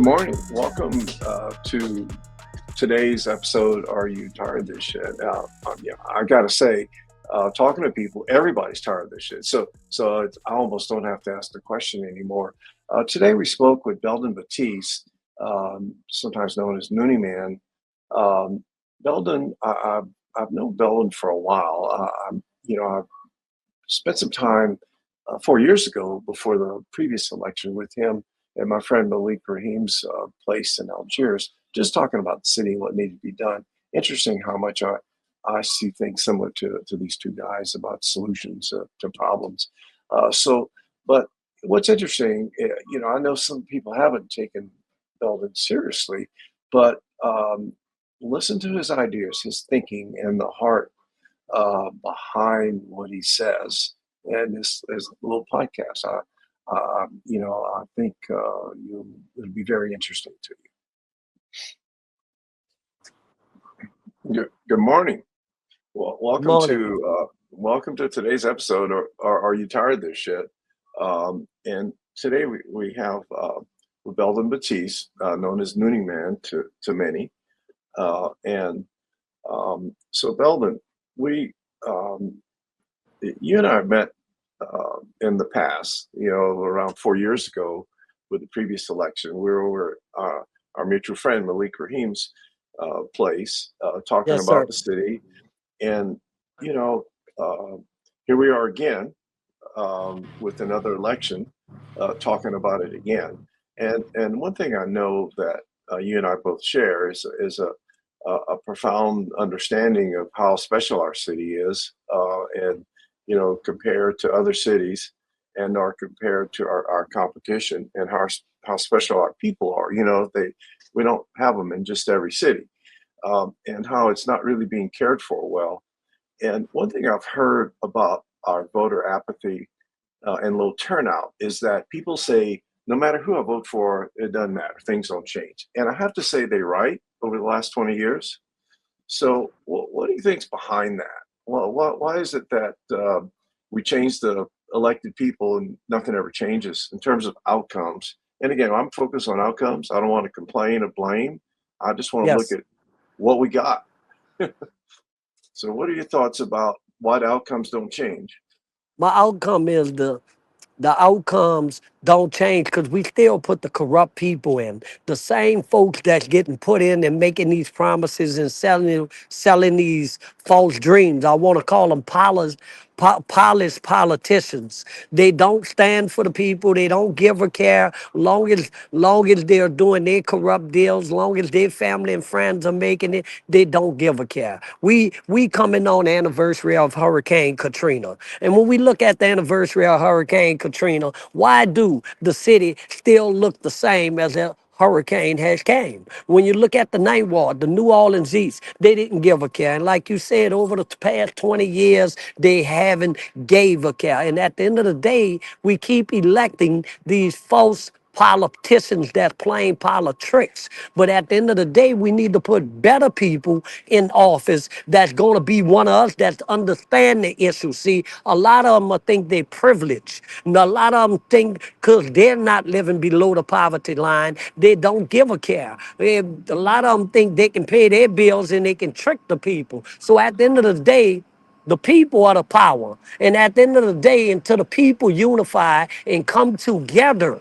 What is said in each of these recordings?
Good morning. Welcome to today's episode. Are you tired of this shit? Yeah, I gotta say, talking to people, everybody's tired of this shit. I almost don't have to ask the question anymore. Today we spoke with Beldon Batiste, sometimes known as Noonie Man. Um, Beldon, I've known Beldon for a while. I've spent some time 4 years ago before the previous election with him and my friend Malik Rahim's place in Algiers, just talking about the city and what needed to be done. Interesting how much I see things similar to these two guys about solutions to problems. But what's interesting, I know some people haven't taken Belden seriously, but listen to his ideas, his thinking, and the heart behind what he says and this little podcast. I think it'll be very interesting to you. Good morning. Well, Morning. welcome to today's episode. Or are you tired of this shit? And today we have Beldon Batiste, known as Noonie Man to many, so Beldon, we you and I met in the past, around 4 years ago with the previous election. We were over our mutual friend Malik Rahim's place, talking Yes, sir. about the city. And, you know, uh, here we are again with another election, talking about it again. And one thing I know that you and I both share is a profound understanding of how special our city is, and compared to other cities, and are compared to our competition, and how special our people are. We don't have them in just every city, and how it's not really being cared for well. And one thing I've heard about our voter apathy and low turnout is that people say, no matter who I vote for, it doesn't matter. Things don't change. And I have to say they're right over the last 20 years. So what do you think's behind that? Well, why is it that we change the elected people and nothing ever changes in terms of outcomes? And again, I'm focused on outcomes. I don't want to complain or blame. I just want to look Yes. at what we got. So what are your thoughts about why the outcomes don't change? My outcome is the outcomes don't change because we still put the corrupt people in. The same folks that's getting put in and making these promises and selling these false dreams. I want to call them polished politicians. They don't stand for the people. They don't give a care. Long as they're doing their corrupt deals, long as their family and friends are making it, they don't give a care. We coming on the anniversary of Hurricane Katrina. And when we look at the anniversary of Hurricane Katrina, why do the city still look the same as a hurricane has came? When you look at the Ninth Ward, the New Orleans East, they didn't give a care. And like you said, over the past 20 years, they haven't gave a care. And at the end of the day, we keep electing these false politicians that's playing politics. But at the end of the day, we need to put better people in office that's going to be one of us that's understand the issue. See, a lot of them think they're privileged. And a lot of them think because they're not living below the poverty line, they don't give a care. A lot of them think they can pay their bills and they can trick the people. So at the end of the day, the people are the power. And at the end of the day, until the people unify and come together,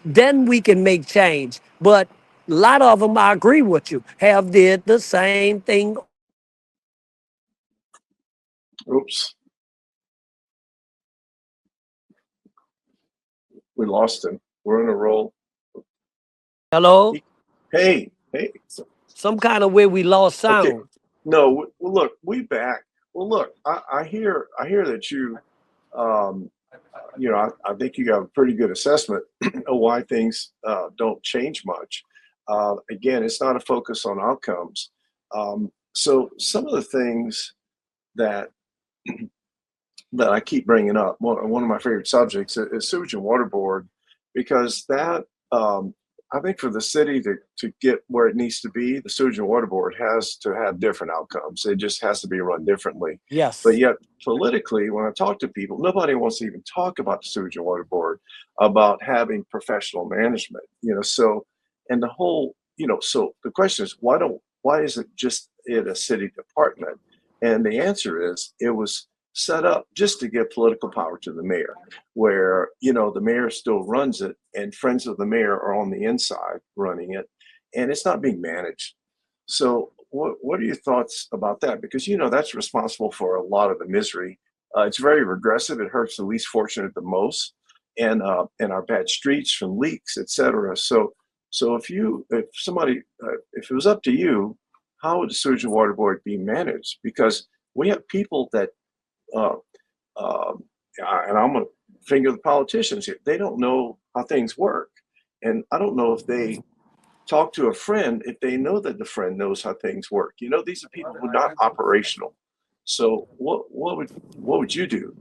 then we can make change. But a lot of them, I agree with you, have did the same thing. Oops, we lost him. We're in a roll. Hello? Hey, hey. Some kind of way we lost Okay. sound. No, well, look, we back. Well, look, I hear that um, I think you got a pretty good assessment of why things don't change much. Again, it's not a focus on outcomes. So some of the things that that I keep bringing up, one of my favorite subjects is sewage and water board, because that I think for the city to get where it needs to be, the Sewage and Water Board has to have different outcomes. It just has to be run differently. But Yes. yet, politically, when I talk to people, nobody wants to even talk about the Sewage and Water Board, about having professional management. So and the whole, so the question is, why is it just it a city department? And the answer is, it was set up just to give political power to the mayor, where the mayor still runs it and friends of the mayor are on the inside running it, and it's not being managed. So what are your thoughts about that? Because that's responsible for a lot of the misery. It's very regressive. It hurts the least fortunate the most, and our bad streets from leaks, etc. So if somebody if it was up to you, how would the sewage and water board be managed? Because we have people that uh, and I'm going to finger the politicians here. They don't know how things work. And I don't know if they talk to a friend, if they know that the friend knows how things work. These are people who are not operational. So what would you do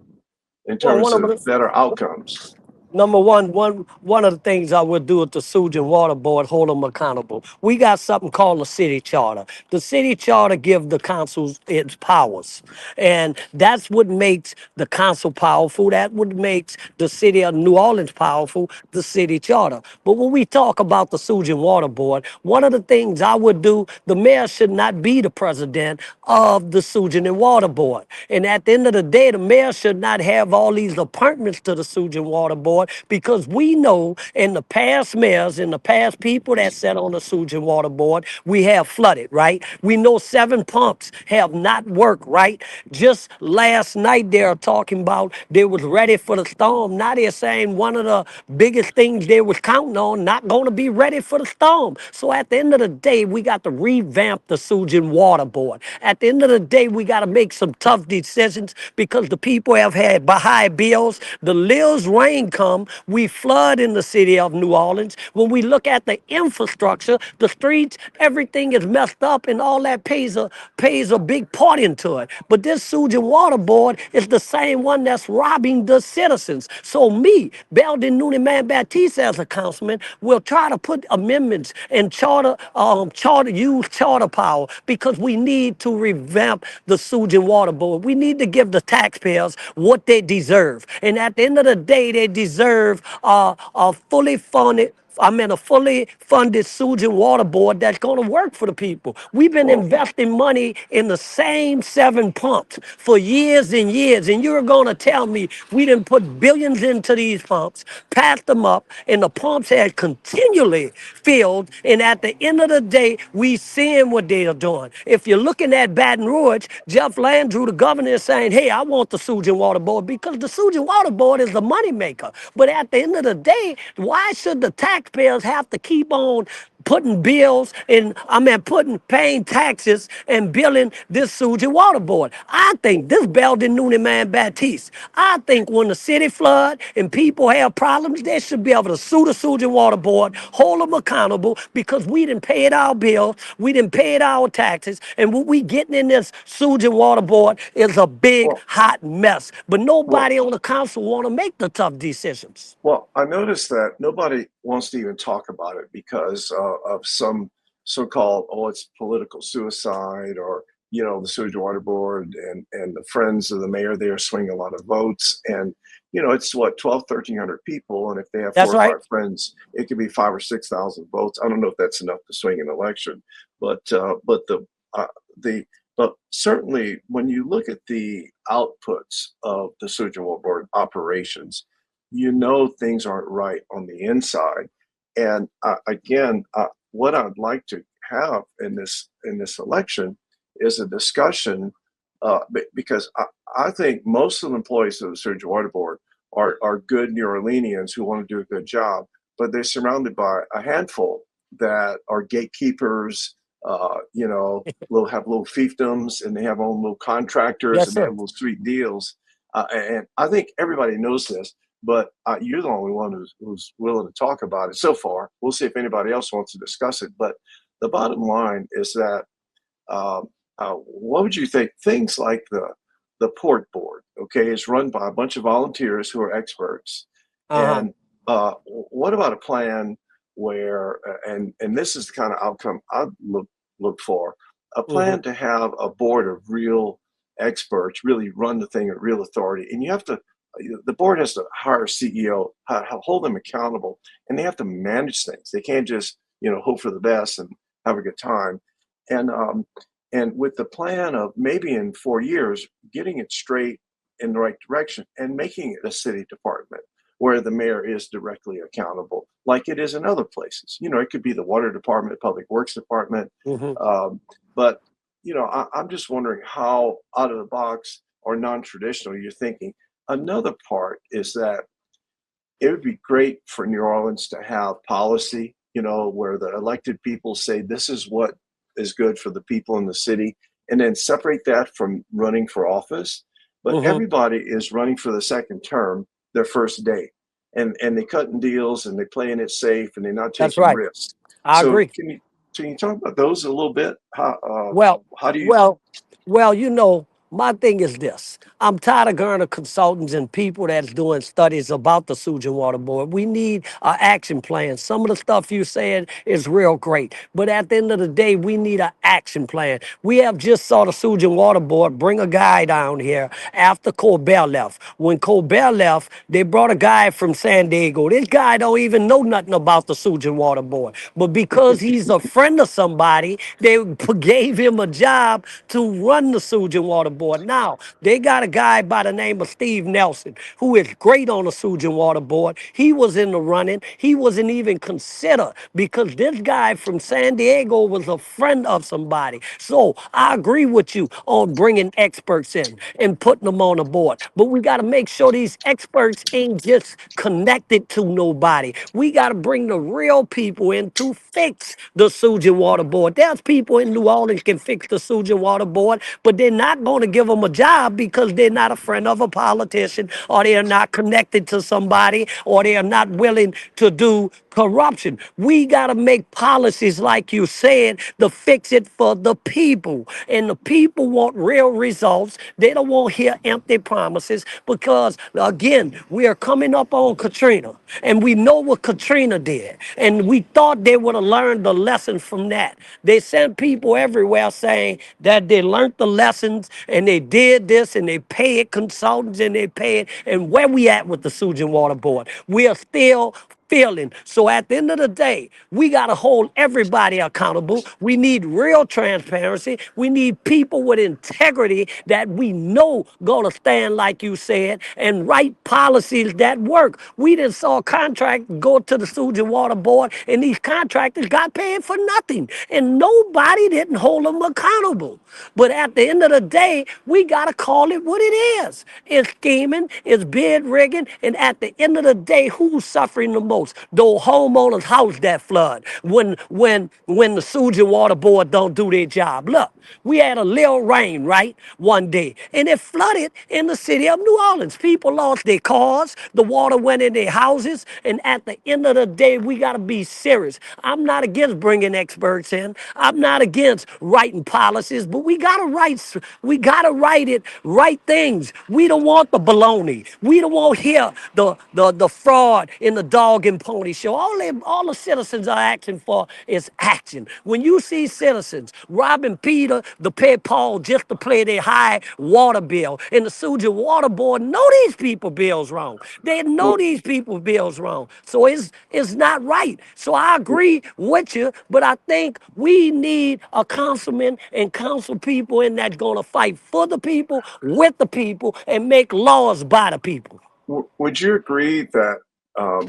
in Well, terms of better outcomes? number one of the things I would do at the Sewage and Water Board, hold them accountable. We got something called the city charter. The city charter gives the councils its powers, and that's what makes the council powerful. That what makes the city of New Orleans powerful. The city charter. But when we talk about the Sewage and Water Board, one of the things I would do, the mayor should not be the president of the Sewage and Water Board. And at the end of the day, the mayor should not have all these appointments to the Sewage and Water Board, because we know in the past mayors, in the past people that sat on the Sewage and Water Board, we have flooded, right? We know 7 pumps have not worked, right? Just last night they are talking about they was ready for the storm. Now they're saying one of the biggest things they was counting on not going to be ready for the storm. So at the end of the day, we got to revamp the Sewage and Water Board. At the end of the day, we got to make some tough decisions, because the people have had high bills. The little rain come, we flood in the city of New Orleans. When we look at the infrastructure, the streets, everything is messed up, and all that pays a big part into it. But this Sewage and Water Board is the same one that's robbing the citizens. So me, Beldon, Noonie Man, Batiste, as a councilman, will try to put amendments and use charter power, because we need to revamp the Sewage and Water Board. We need to give the taxpayers what they deserve. And at the end of the day, they deserve a fully funded, a fully funded sewage and water board that's going to work for the people. We've been Well, investing money in the same 7 pumps for years and years, and you're going to tell me we didn't put billions into these pumps, passed them up, and the pumps had continually filled. And at the end of the day, we seeing what they are doing. If you're looking at Baton Rouge, Jeff Landrew, the governor, is saying, "Hey, I want the sewage and water board," because the sewage and water board is the moneymaker. But at the end of the day, why should the taxpayers have to keep on putting bills and paying taxes and billing this sewage and water board? I think this Beldon, Noonie Man, Batiste, I think when the city flood and people have problems, they should be able to sue the sewage and water board, hold them accountable, because we didn't pay our bills, we didn't pay our taxes, and what we getting in this sewage and water board is a big well, hot mess. But well, nobody on the council want to make the tough decisions. Well, I noticed that nobody wants to even talk about it because of some so-called, oh, it's political suicide, or the sewage water board and the friends of the mayor there swing a lot of votes, and it's what, 12, 1,300 people, and if they have That's 4 or 5 right. friends, it could be 5 or 6 thousand votes. I don't know if that's enough to swing an election, but uh, the but certainly when you look at the outputs of the sewage and water board operations, things aren't right on the inside. And again, what I'd like to have in this election is a discussion, because I think most of the employees of the Sewage and Water Board are good New Orleanians who want to do a good job, but they're surrounded by a handful that are gatekeepers. Have little fiefdoms, and they have own little contractors, Yes, and they have sir. little street deals. And I think everybody knows this, but you're the only one who's willing to talk about it so far. We'll see if anybody else wants to discuss it. But the bottom line is that, what would you think? Things like the port board, okay, is run by a bunch of volunteers who are experts. Uh-huh. And what about a plan? where, and this is the kind of outcome I look for, a Hmm. plan to have a board of real experts really run the thing at real authority. And you have to, the board has to hire a CEO, hold them accountable, and they have to manage things. They can't just, hope for the best and have a good time. And with the plan of maybe in 4 years, getting it straight in the right direction and making it a city department where the mayor is directly accountable, like it is in other places. It could be the water department, public works department. Hmm. Um, but, I'm just wondering how out of the box or non traditional you're thinking. Another part is that it would be great for New Orleans to have policy, where the elected people say this is what is good for the people in the city, and then separate that from running for office. But Hmm. everybody is running for the second term their first day, and they cutting deals and they playing it safe and they're not That's taking right. risks. I So agree. can you talk about those a little bit? Well, How do you? well, my thing is this. I'm tired of going to consultants and people that's doing studies about the Sewage and Water Board. We need an action plan. Some of the stuff you said is real great, but at the end of the day, we need an action plan. We have just saw the Sewage and Water Board bring a guy down here after Colbert left. When Colbert left, they brought a guy from San Diego. This guy don't even know nothing about the Sewage and Water Board, but because he's a friend of somebody, they gave him a job to run the Sewage and Water Board. Now, they got a guy by the name of Steve Nelson, who is great on the Sewage and Water Board. He was in the running. He wasn't even considered because this guy from San Diego was a friend of somebody. So I agree with you on bringing experts in and putting them on the board. But we got to make sure these experts ain't just connected to nobody. We got to bring the real people in to fix the Sewage and Water Board. There's people in New Orleans can fix the Sewage and Water Board, but they're not going to give them a job because they're not a friend of a politician, or they're not connected to somebody, or they are not willing to do corruption. We got to make policies, like you said, to fix it for the people. And the people want real results. They don't want to hear empty promises because, again, we are coming up on Katrina, and we know what Katrina did. And we thought they would have learned the lesson from that. They sent people everywhere saying that they learned the lessons and they did this and they paid consultants and they paid. And where we at with the Sewage and Water Board? We are still feeling. So at the end of the day, we got to hold everybody accountable. We need real transparency. We need people with integrity that we know gonna stand, like you said, and write policies that work. We just saw a contract go to the Sewage and Water Board, and these contractors got paid for nothing, and nobody didn't hold them accountable. But at the end of the day, we got to call it what it is. It's scheming, it's bid rigging, and at the end of the day, who's suffering the most? Those homeowners' house that flood when the Sewage and Water Board don't do their job. Look, we had a little rain, right, one day, and it flooded in the city of New Orleans. People lost their cars, the water went in their houses, and at the end of the day, we got to be serious. I'm not against bringing experts in. I'm not against writing policies, but we gotta write it right things. We don't want the baloney. We don't want to hear the fraud in the dog and pony show. All the citizens are asking for is action. When you see citizens robbing Peter to pay Paul just to play their high water bill, and the Sewage and Water Board know these people bills wrong. They know Well, these people bills wrong. So it's not right. So I agree with you, but I think we need a councilman and council people in that's gonna fight for the people, with the people, and make laws by the people. would you agree that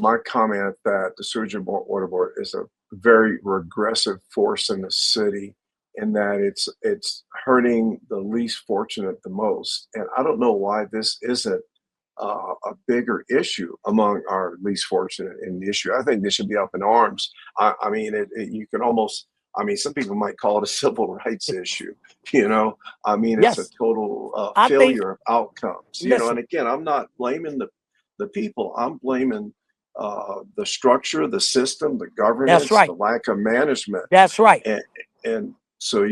my comment that the Sewage and Water Board is a very regressive force in the city, and that it's hurting the least fortunate the most? And I don't know why this isn't a bigger issue among our least fortunate in the issue. I think they should be up in arms. I mean, you can almost. I mean, some people might call it a civil rights issue. You know, I mean, it's a Yes, total I think. failure of outcomes. And Listen, again, I'm not blaming the people. I'm blaming the structure, the system, the that's governance, the right. lack of management, That's right. and and so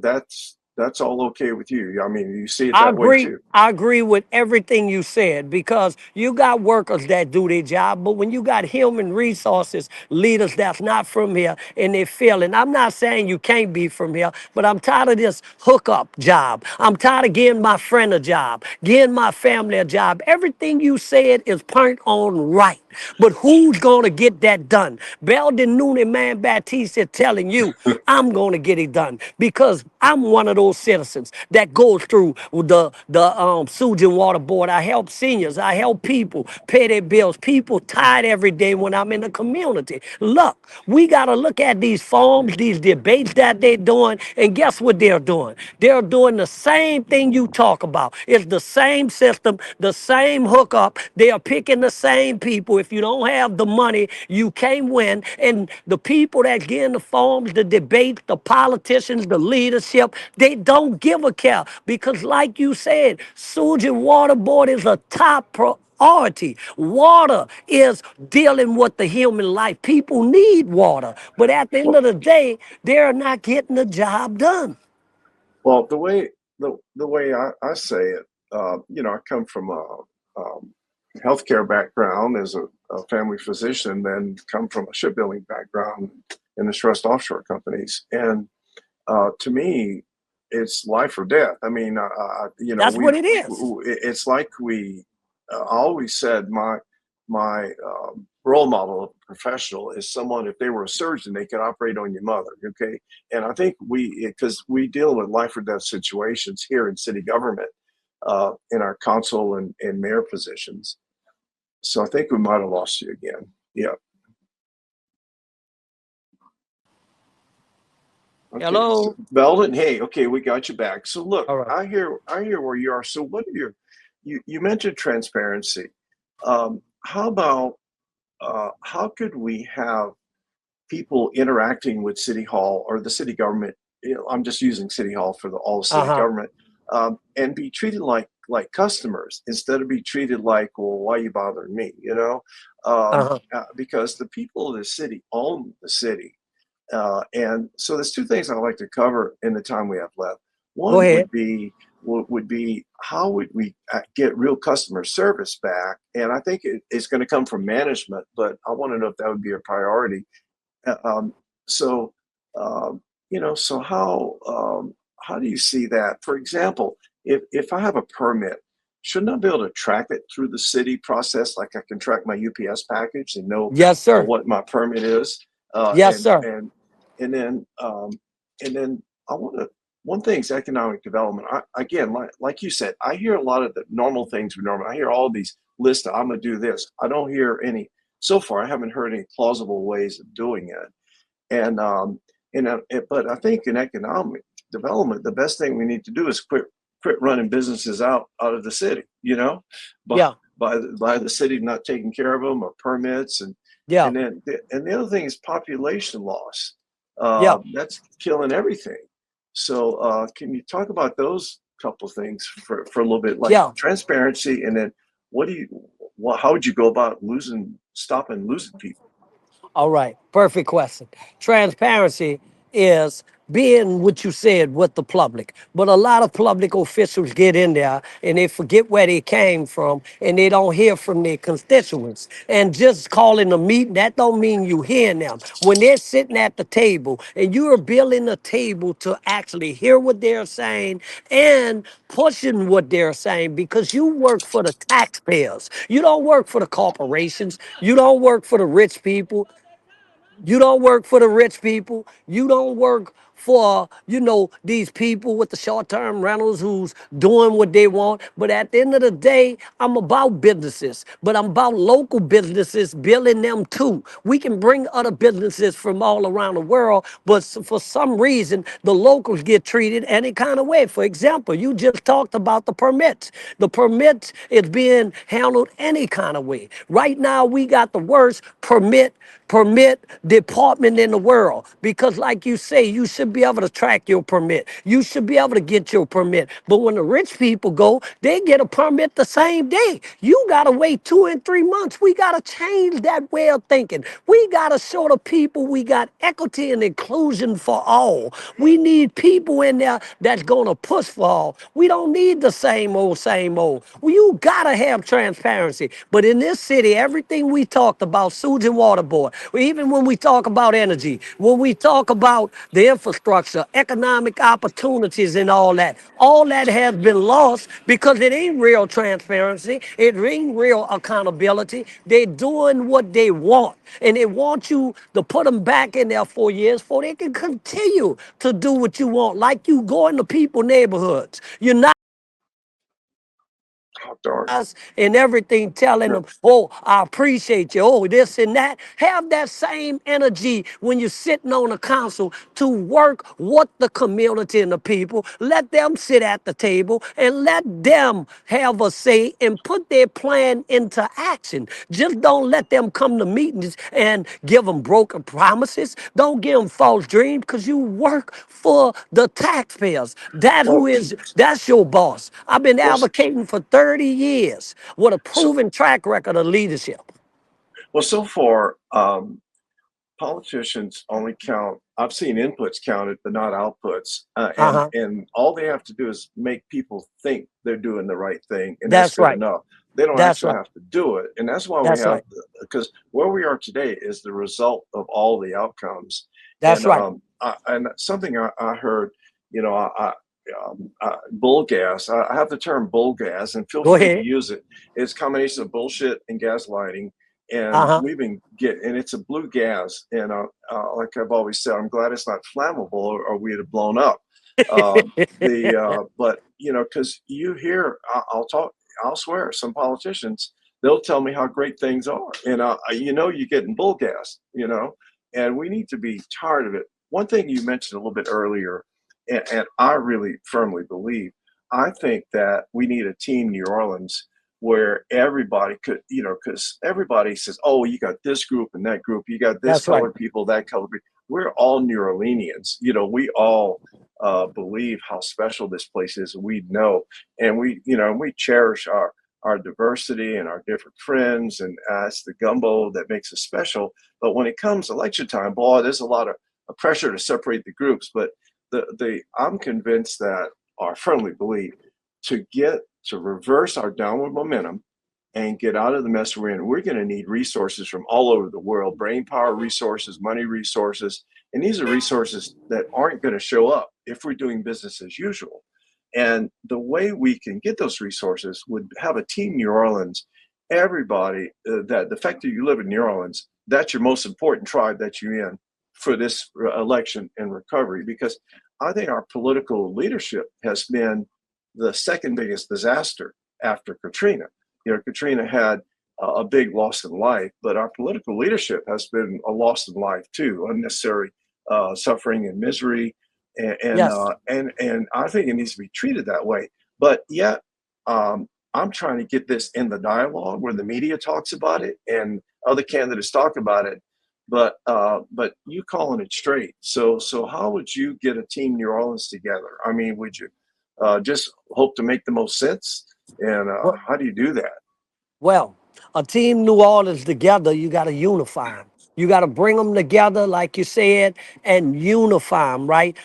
that's. that's all okay with you. I mean, you see it I that way agree. too. I agree with everything you said because you got workers that do their job, but when you got human resources leaders that's not from here and they're failing, I'm not saying you can't be from here, but I'm tired of this hookup job. I'm tired of giving my friend a job, giving my family a job. Everything you said is point on right, but who's going to get that done? Beldon, Noonie Man, Batiste is telling you, I'm going to get it done because I'm one of those citizens that goes through the sewage and water board. I help seniors. I help people pay their bills. People tired every day when I'm in the community. Look, we got to look at these forums, these debates that they're doing, and guess what they're doing? They're doing the same thing you talk about. It's the same system, the same hookup. They are picking the same people. If you don't have the money, you can't win. And the people that get in the forums, the debates, the politicians, the leadership, they don't give a care because, like you said, sewage and water board is a top priority. Water is dealing with the human life. People need water, but at the end Well, of the day, they're not getting the job done. well, the way I say it, I come from a healthcare background as a family physician, then come from a shipbuilding background in the trust offshore companies, and to me, it's life or death. I mean, That's what it is. it's like we I always said my role model of a professional is someone, if they were a surgeon, they could operate on your mother. Okay. And I think because we deal with life or death situations here in city government, in our council and mayor positions. So I think we might have lost you again. Yeah. Okay, so Hello. Belden, hey, okay, we got you back. So look, All right. I hear where you are. So what are you mentioned transparency. How about how could we have people interacting with City Hall or the city government? I'm just using City Hall for all the Uh city huh. government, and be treated like customers instead of be treated like, well, why are you bothering me? Uh huh. Because the people of the city own the city, and so there's two things I'd like to cover in the time we have left. Go One ahead. would be how would we get real customer service back? And I think it's going to come from management, but I want to know if that would be a priority. Uh, Um, so, so how do you see that? For example, if I have a permit, shouldn't I be able to track it through the city process? Like I can track my UPS package and know Yes, sir. what my permit is, uh, Yes, and sir. and and then and then I want to. One thing is economic development. Again, like you said, I hear a lot of the normal things we normally. I hear all these lists. I'm going to do this. I don't hear any so far. I haven't heard any plausible ways of doing it. And but I think in economic development, the best thing we need to do is quit running businesses out of the city. By Yeah. by the city not taking care of them or permits, Yeah. and the other thing is population loss. Yeah. That's killing everything. So can you talk about those couple things for a little bit, like Yeah. transparency, and then what do you, how would you go about stopping losing people? All right, perfect question. Transparency is being what you said with the public. But a lot of public officials get in there and they forget where they came from and they don't hear from their constituents. And just calling a meeting, that don't mean you hearing them. When they're sitting at the table and you are building a table to actually hear what they're saying and pushing what they're saying because you work for the taxpayers. You don't work for the corporations. You don't work for the rich people. You don't work for the rich people. You don't work for, these people with the short-term rentals who's doing what they want. But at the end of the day, I'm about businesses, but I'm about local businesses, building them too. We can bring other businesses from all around the world, but for some reason, the locals get treated any kind of way. For example, you just talked about the permits. The permits is being handled any kind of way. Right now, we got the worst permit department in the world because, like you say, you should be able to track your permit. You should be able to get your permit. But when the rich people go, they get a permit the same day. You got to wait 2 and 3 months. We got to change that way of thinking. We got to show the people we got equity and inclusion for all. We need people in there that's going to push for all. We don't need the same old, same old. Well, you got to have transparency. But in this city, everything we talked about, sewage and water board, even when we talk about energy, when we talk about the infrastructure, economic opportunities and all that has been lost because it ain't real transparency. It ain't real accountability. They're doing what they want. And they want you to put them back in there 4 years so they can continue to do what you want. Like you go into people's neighborhoods. You're not Oh, darn. us and everything telling Yeah. them, oh, I appreciate you, oh, this and that. Have that same energy when you're sitting on a council to work with the community and the people. Let them sit at the table and let them have a say and put their plan into action. Just don't let them come to meetings and give them broken promises. Don't give them false dreams because you work for the taxpayers. Well, That's your boss. I've been well, advocating for 30 years with a so proven track record of leadership. so far, politicians only count. I've seen inputs counted, but not outputs. Uh-huh. And all they have to do is make people think they're doing the right thing, and that's That's good right. enough. They don't That's actually right. have to do it, and that's why we That's have, right. because where we are today is the result of all the outcomes. That's And right. and something I heard, bull gas. I have the term bull gas, and feel Go free to ahead. use it. It's a combination of bullshit and gaslighting, and Uh-huh. we've been and it's a blue gas, and like I've always said, I'm glad it's not flammable, or we'd have blown up. Uh, but because you hear, I'll swear, some politicians, they'll tell me how great things are, and you're getting bull gas, and we need to be tired of it. One thing you mentioned a little bit earlier, and I really firmly believe, I think that we need a team New Orleans where everybody could, because everybody says, oh, you got this group and that group, you got this That's right. colored people, that colored people. We're all New Orleanians. We all believe how special this place is. We know, and we cherish our diversity and our different friends, and it's the gumbo that makes us special. But when it comes election time, boy, there's a lot of pressure to separate the groups. But I'm convinced that our firmly believe to get to reverse our downward momentum and get out of the mess we're in, we're going to need resources from all over the world, brain power resources, money resources. And these are resources that aren't going to show up if we're doing business as usual. And the way we can get those resources would have a team New Orleans. Everybody, that the fact that you live in New Orleans, that's your most important tribe that you're in for this election and recovery, because I think our political leadership has been the second biggest disaster after Katrina. Katrina had a big loss in life, but our political leadership has been a loss in life too, unnecessary suffering and misery, Yes. and I think it needs to be treated that way. But yet, I'm trying to get this in the dialogue where the media talks about it and other candidates talk about it. But you calling it straight. So how would you get a team New Orleans together? I mean, would you just hope to make the most sense? And Well, how do you do that? Well, a team New Orleans together, you got to unify them. You got to bring them together, like you said, and unify them, right?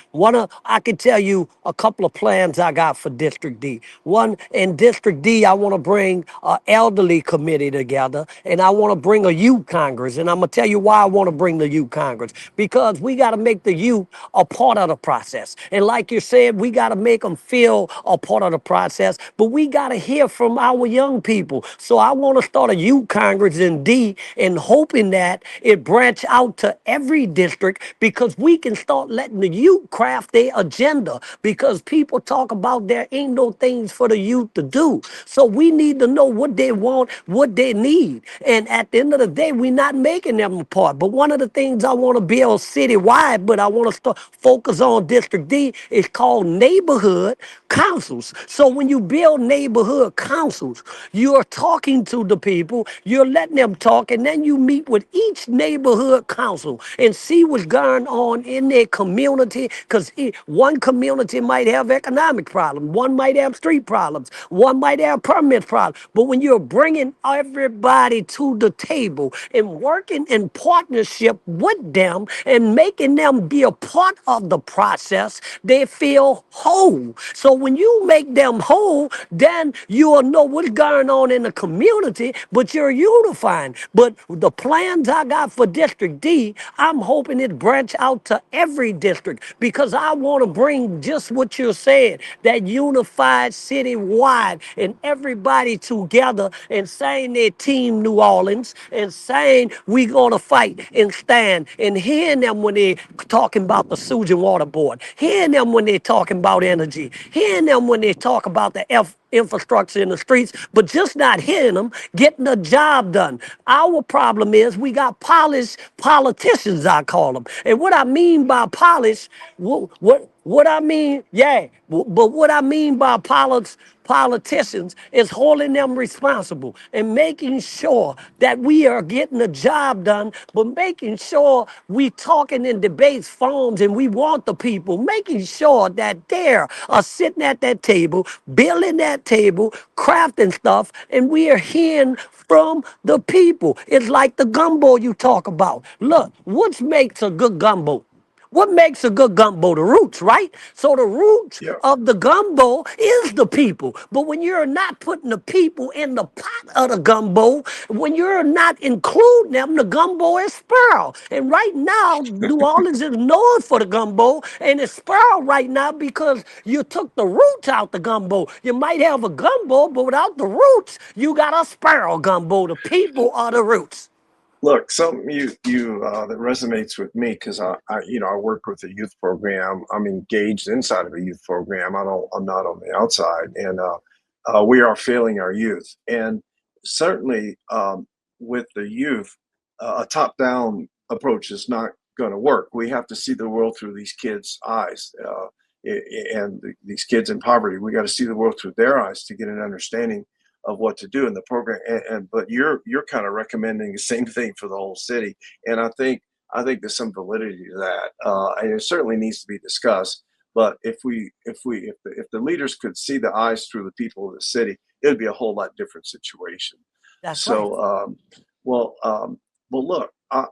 I can tell you a couple of plans I got for District D. One, in District D, I want to bring an elderly committee together, and I want to bring a youth Congress. And I'm going to tell you why I want to bring the youth Congress, because we got to make the youth a part of the process. And like you said, we got to make them feel a part of the process, but we got to hear from our young people. So I want to start a youth Congress in D, and hoping that it branch out to every district, because we can start letting the youth craft their agenda, because people talk about there ain't no things for the youth to do. So we need to know what they want, what they need. And at the end of the day, we're not making them apart. But one of the things I want to build citywide, but I want to start focus on District D, is called neighborhood councils. So when you build neighborhood councils, you're talking to the people, you're letting them talk, and then you meet with each neighborhood neighborhood council and see what's going on in their community, because one community might have economic problems, one might have street problems, one might have permit problems. But when you're bringing everybody to the table and working in partnership with them and making them be a part of the process, they feel whole. So when you make them whole, then you'll know what's going on in the community, but you're unifying. But the plans I got for District D, I'm hoping it branch out to every district, because I want to bring just what you're saying, that unified citywide and everybody together and saying their team New Orleans and saying we gonna fight and stand, and hearing them when they talking about the Sewage and Water Board, hearing them when they talking about energy, hearing them when they talk about the infrastructure in the streets, but just not hitting them, getting the job done. Our problem is we got polished politicians, I call them. And what I mean by polished, what I mean, yeah, but what I mean by politicians is holding them responsible and making sure that we are getting the job done, but making sure we talking in debates, forums, and we want the people, making sure that they are sitting at that table, building that table, crafting stuff, and we are hearing from the people. It's like the gumbo you talk about. Look, what makes a good gumbo? What makes a good gumbo? The roots, right? So the roots Yeah. of the gumbo is the people. But when you're not putting the people in the pot of the gumbo, when you're not including them, the gumbo is sparrow. And right now, New Orleans is known for the gumbo, and it's sparrow right now because you took the roots out the gumbo. You might have a gumbo, but without the roots, you got a sparrow gumbo. The people are the roots. Look, something you that resonates with me because I work with a youth program. I'm engaged inside of a youth program. I'm not on the outside, and we are failing our youth. And certainly, with the youth, a top-down approach is not going to work. We have to see the world through these kids' eyes, and these kids in poverty. We got to see the world through their eyes to get an understanding of what to do in the program. And but you're kind of recommending the same thing for the whole city, and I think there's some validity to that, and it certainly needs to be discussed. But if the leaders could see the eyes through the people of the city, it would be a whole lot different situation. That's right. So, well, well, look, I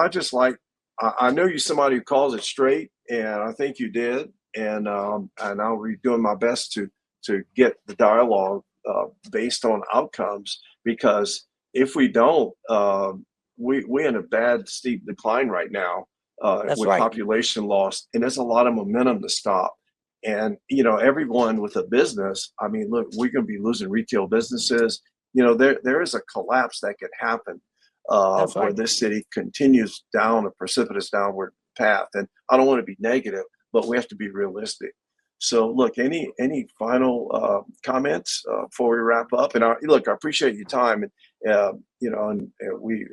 just like I know you somebody who calls it straight, and I think you did, and I'll be doing my best to get the dialogue based on outcomes, because if we don't, we're in a bad steep decline right now That's with right. population loss, and there's a lot of momentum to stop. And everyone with a business, I mean, look, we're going to be losing retail businesses. There is a collapse that could happen That's where right. this city continues down a precipitous downward path. And I don't want to be negative, but we have to be realistic. So, look, any final comments before we wrap up? And look, I appreciate your time, and and we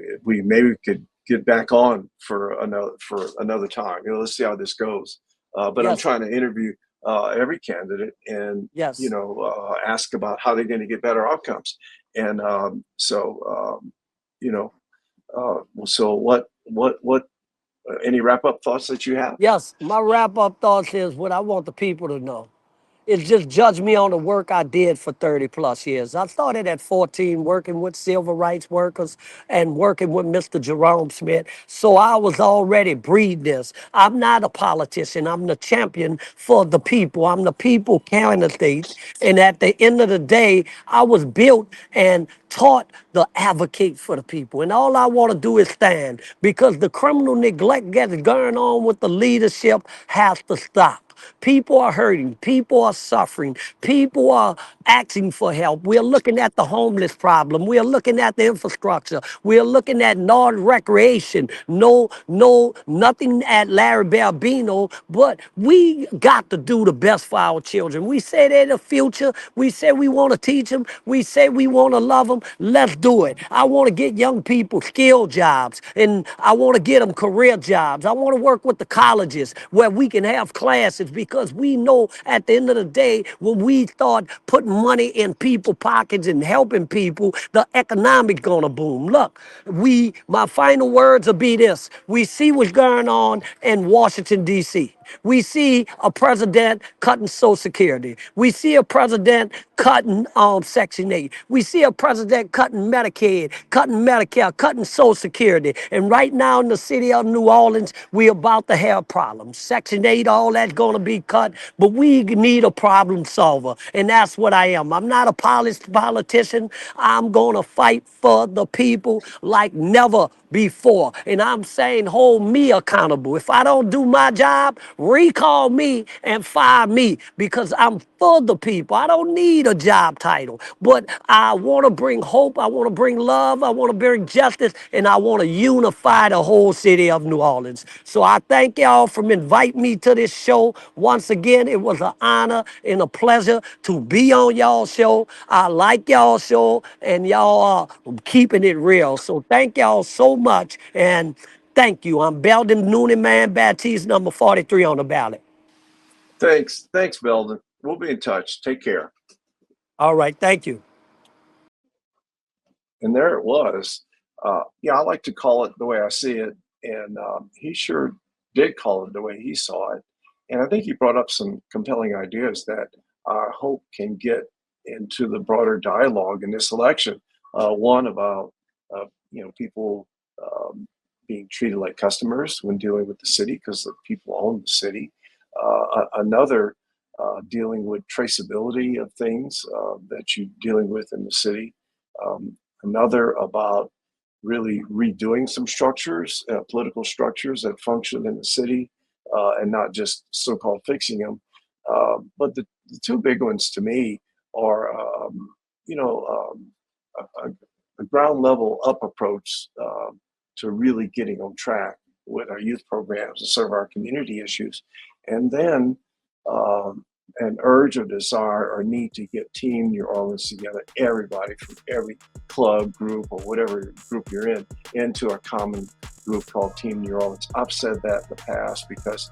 maybe could get back on for another time. Let's see how this goes. But I'm Yes. trying to interview every candidate, and Yes. ask about how they're going to get better outcomes. And you know, so what any wrap up thoughts that you have? Yes, my wrap up thoughts is what I want the people to know. It's just judge me on the work I did for 30 plus years. I started at 14 working with civil rights workers and working with Mr. Jerome Smith. So I was already breed this. I'm not a politician. I'm the champion for the people. I'm the people candidate. And at the end of the day, I was built and taught to advocate for the people. And all I want to do is stand, because the criminal neglect that's going on with the leadership has to stop. People are hurting. People are suffering. People are asking for help. We're looking at the homeless problem. We're looking at the infrastructure. We're looking at non-recreation. Nothing at Larry Barbino, but we got to do the best for our children. We say they're the future. We say we want to teach them. We say we want to love them. Let's do it. I want to get young people skilled jobs, and I want to get them career jobs. I want to work with the colleges where we can have classes, because we know at the end of the day, when we start putting money in people's pockets and helping people, the economic's gonna boom. Look, my final words will be this. We see what's going on in Washington, D.C. We see a president cutting Social Security. We see a president cutting Section 8. We see a president cutting Medicaid, cutting Medicare, cutting Social Security. And right now in the city of New Orleans, we're about to have problems. Section 8, all that's going to be cut, but we need a problem solver. And that's what I am. I'm not a politician. I'm going to fight for the people like never before. And I'm saying hold me accountable. If I don't do my job, recall me and fire me because I'm for the people. I don't need a job title, but I want to bring hope. I want to bring love. I want to bring justice, and I want to unify the whole city of New Orleans. So I thank y'all for inviting me to this show. Once again, it was an honor and a pleasure to be on y'all show. I like y'all show, and y'all are keeping it real. So thank y'all so much, and thank you. I'm Beldon, Noonie Man, Batiste, number 43 on the ballot. Thanks, Beldon. We'll be in touch. Take care. All right, thank you. And there it was. Yeah, I like to call it the way I see it, and he sure did call it the way he saw it. And I think he brought up some compelling ideas that I hope can get into the broader dialogue in this election. One about people being treated like customers when dealing with the city because the people own the city. Another dealing with traceability of things that you're dealing with in the city. Another about really redoing some structures, political structures that function in the city, and not just so-called fixing them. But the two big ones to me are, a ground level up approach to really getting on track with our youth programs and serve our community issues. And then an urge or desire or need to get Team New Orleans together, everybody from every club, group, or whatever group you're in, into a common group called Team New Orleans. I've said that in the past because,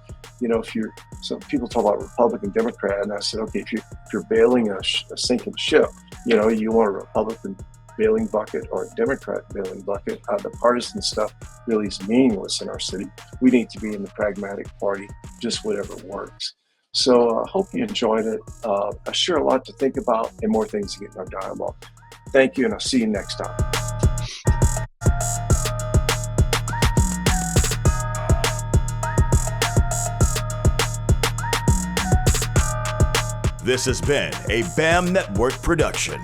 some people talk about Republican, Democrat, and I said, okay, if you're bailing a sinking ship, you want a Republican bailing bucket or a Democrat bailing bucket. The partisan stuff really is meaningless in our city. We need to be in the pragmatic party, just whatever works. So I hope you enjoyed it. Sure, a lot to think about and more things to get in our dialogue. Thank you, and I'll see you next time. This has been a BAM Network production.